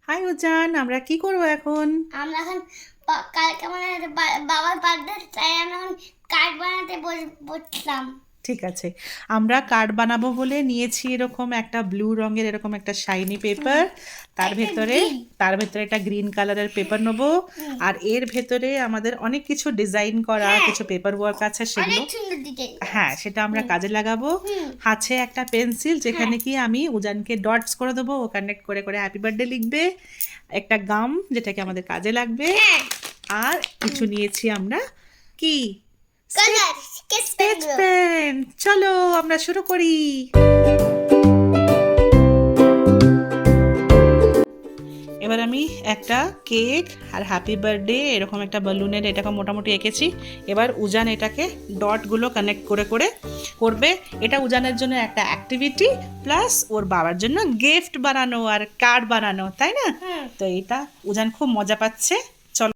High উজান, আমরা কি করব এখন? আমরা এখন কালকে মানে বাবার বার্থডে, তাই আমি এখন কার্ড বানাতে বসলাম। ঠিক আছে, আমরা কার্ড বানাবো বলে নিয়েছি এরকম একটা ব্লু রঙের এরকম একটা শাইনি পেপার। তার একটা ভেতরে green। তার ভেতরে একটা গ্রিন কালারের পেপার নেবো। আর এর ভেতরে আমাদের অনেক কিছু ডিজাইন করা হ্যাঁ, কিছু পেপার ওয়ার্ক আছে, সেগুলো অনেক সুন্দর ডিজাইন। হ্যাঁ সেটা আমরা কাজে লাগাবো। হুম। আছে একটা পেন্সিল যেখানে হ্যাঁ। কি আমি উজানকে ডটস করে দেবো, ও কানেক্ট করে করে হ্যাপি বার্থডে লিখবে। একটা গাম যেটাকে আমাদের কাজে লাগবে। হ্যাঁ, আর কিছু নিয়েছি আমরা কি কালার স্কেচ স্কেচ পেন। চলো আমরা শুরু করি। এবার আমি একটা কেক আর হ্যাপি বার্থডে এরকম একটা বালুনের এটাকে মোটামুটি এঁকেছি। এবার উজান এটাকে ডটগুলো কানেক্ট করে করে করবে। এটা উজানের জন্য একটা অ্যাক্টিভিটি, প্লাস ওর বাবার জন্য গিফট বানানো আর কার্ড বানানো, তাই না? তো এটা উজান খুব মজা পাচ্ছে। চলো।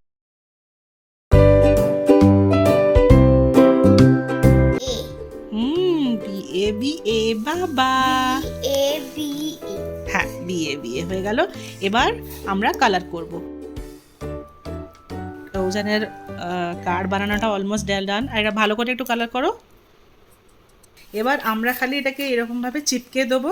A B A B A বাবা। A B A. হ্যাঁ, বিয়ে বিয়ে হয়ে গেল। এবার আমরা কালার করব। উজানের কার্ড বানানোটা অলমোস্ট ডান। আর এটা ভালো করে একটু কালার করো। এবার আমরা খালি এটাকে এরকমভাবে চিপকে দেবো।